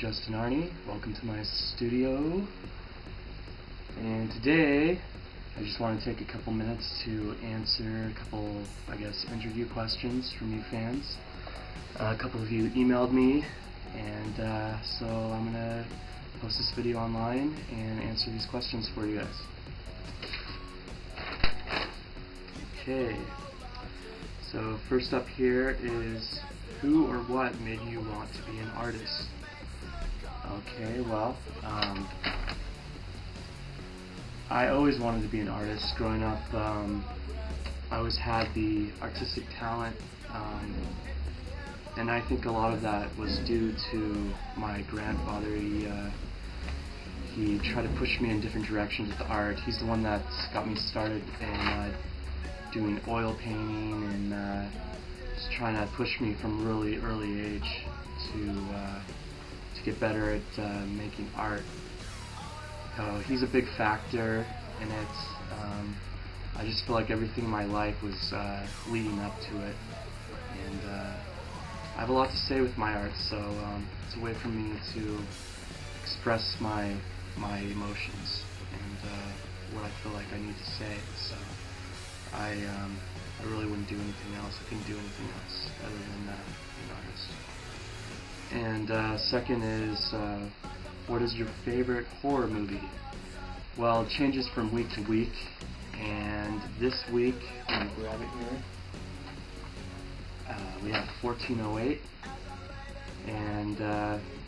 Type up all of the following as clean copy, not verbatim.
Justin Aerni. Welcome to my studio. And today, I just want to take a couple minutes to answer a couple, interview questions from you fans. A couple of you emailed me, and so I'm going to post this video online and answer these questions for you guys. Okay, so first up here is, who or what made you want to be an artist? Okay, well, I always wanted to be an artist. Growing up, I always had the artistic talent, and I think a lot of that was due to my grandfather. He tried to push me in different directions with the art. He's the one that got me started in doing oil painting and just trying to push me from really early age to get better at making art. He's a big factor in it. I just feel like everything in my life was leading up to it, and I have a lot to say with my art, so it's a way for me to express my emotions and what I feel like I need to say. So I really wouldn't do anything else. I couldn't do anything else other than be an artist. And second is, what is your favorite horror movie? Well, it changes from week to week, and this week, I'm going to grab it here, we have 1408, and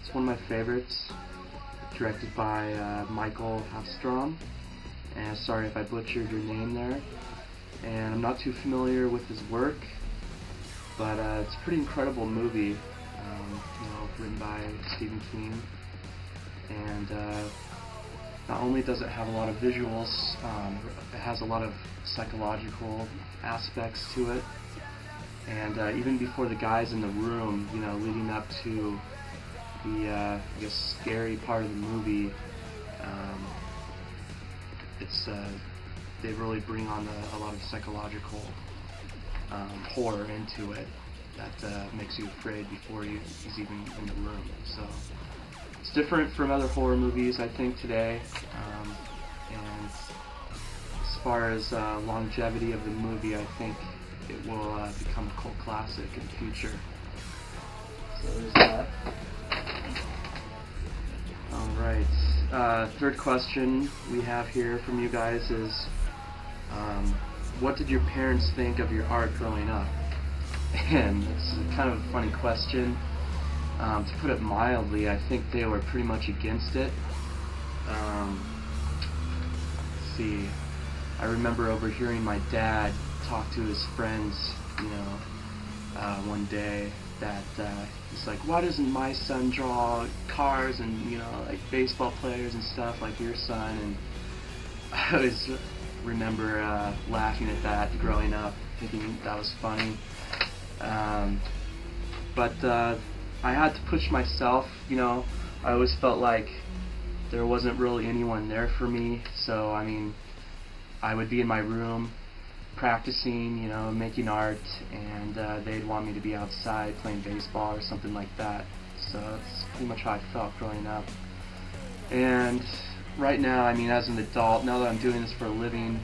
it's one of my favorites, directed by Michael Hafstrom, and sorry if I butchered your name there, and I'm not too familiar with his work, but it's a pretty incredible movie. Written by Stephen King, and not only does it have a lot of visuals, it has a lot of psychological aspects to it, and even before the guys in the room, leading up to the scary part of the movie, they really bring on a lot of psychological horror into it that makes you afraid before he's even in the room. So it's different from other horror movies, I think, today. And as far as longevity of the movie, I think it will become a cult classic in the future. So there's that. Alright, third question we have here from you guys is, what did your parents think of your art growing up? And it's kind of a funny question. To put it mildly, I think they were pretty much against it. Let's see. I remember overhearing my dad talk to his friends, one day that he's like, "Why doesn't my son draw cars and like baseball players and stuff like your son?" And I always remember laughing at that growing up, thinking that was funny. But I had to push myself, I always felt like there wasn't really anyone there for me, so I would be in my room practicing, making art, and they'd want me to be outside playing baseball or something like that. So that's pretty much how I felt growing up. And right now, as an adult, now that I'm doing this for a living,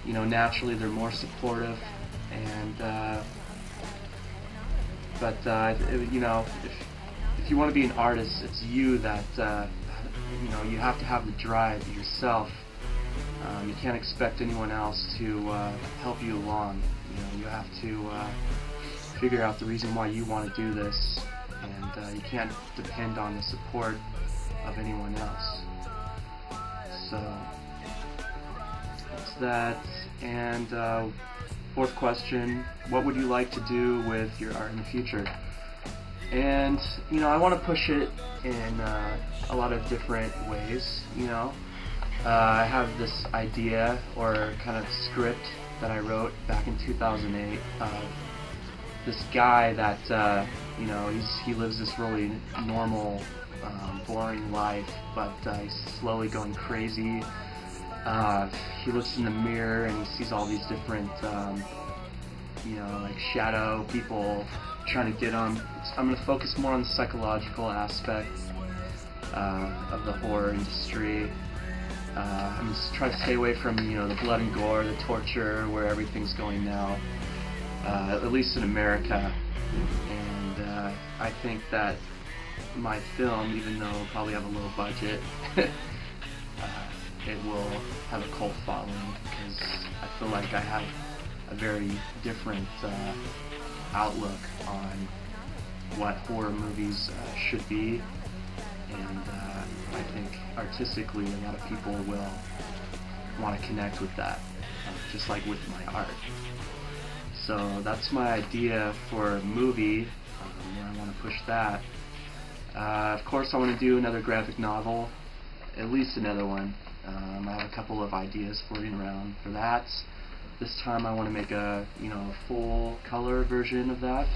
naturally they're more supportive, and but if you want to be an artist, it's you that you have to have the drive yourself. You can't expect anyone else to help you along. You have to figure out the reason why you want to do this, and you can't depend on the support of anyone else. So that's that. And fourth question, what would you like to do with your art in the future? And, I want to push it in a lot of different ways, I have this idea or kind of script that I wrote back in 2008 of this guy that, he lives this really normal, boring life, but he's slowly going crazy. He looks in the mirror and he sees all these different, like shadow people trying to get him. I'm going to focus more on the psychological aspect of the horror industry. I'm just trying to stay away from the blood and gore, the torture, where everything's going now, at least in America. And I think that my film, even though it'll probably have a low budget, it will have a cult following, because I feel like I have a very different outlook on what horror movies should be, and I think artistically a lot of people will want to connect with that, just like with my art. So that's my idea for a movie, where I want to push that. Of course I want to do another graphic novel, at least another one. I have a couple of ideas floating around for that. This time I want to make a full color version of that.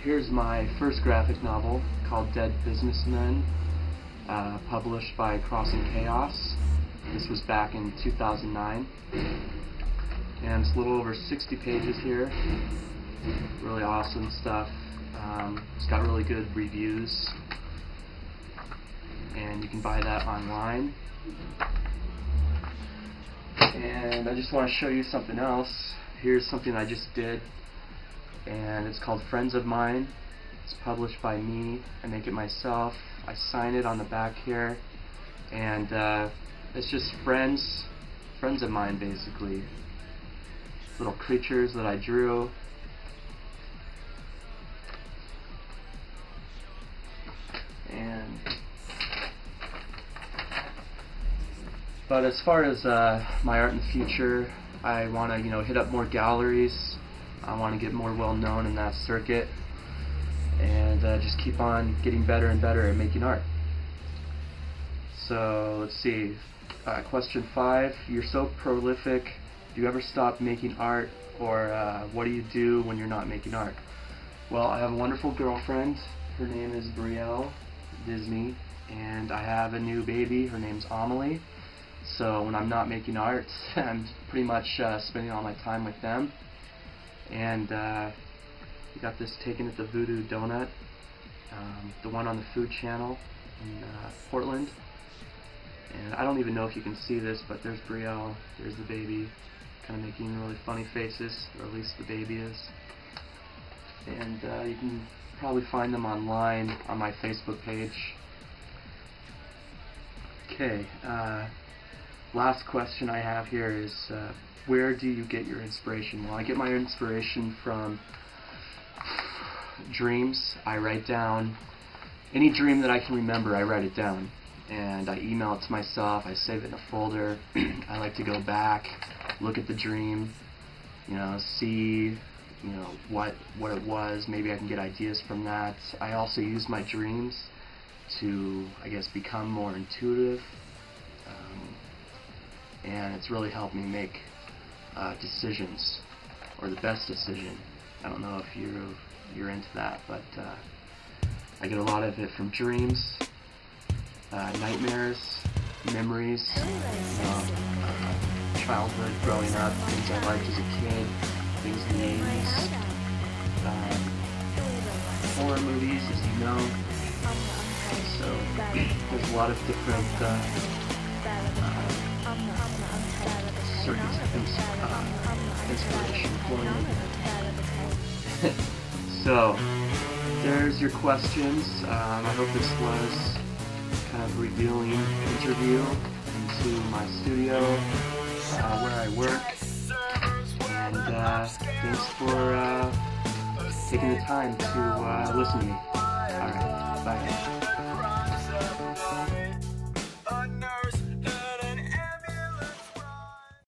Here's my first graphic novel called Dead Businessmen, published by Crossing Chaos. This was back in 2009, and it's a little over 60 pages here. Really awesome stuff. It's got really good reviews, and you can buy that online. And I just want to show you something else. Here's something I just did, and it's called Friends of Mine. It's published by me. I make it myself. I sign it on the back here, and it's just friends of mine, basically. Little creatures that I drew. But as far as my art in the future, I want to hit up more galleries. I want to get more well known in that circuit, and just keep on getting better and better at making art. So let's see. Question 5. You're so prolific. Do you ever stop making art, or what do you do when you're not making art? Well, I have a wonderful girlfriend. Her name is Brielle Disney, and I have a new baby. Her name's Amelie. So when I'm not making art, I'm pretty much spending all my time with them. And we got this taken at the Voodoo Donut, the one on the Food Channel in Portland. And I don't even know if you can see this, but there's Brielle, there's the baby, kind of making really funny faces, or at least the baby is. And you can probably find them online on my Facebook page. Okay, last question I have here is, where do you get your inspiration? Well, I get my inspiration from dreams. I write down any dream that I can remember. I write it down, and I email it to myself. I save it in a folder. I like to go back, look at the dream, see what it was. Maybe I can get ideas from that. I also use my dreams to, I guess, become more intuitive, and it's really helped me make decisions, or the best decision. I don't know if you're into that, but I get a lot of it from dreams, nightmares, memories, childhood, growing up, things I liked as a kid, things in the 80s, horror movies, as you know. So there's a lot of different circuits of inspiration flowing in. So there's your questions. I hope this was kind of a revealing interview into my studio, where I work. And thanks for taking the time to listen to me. Alright, bye.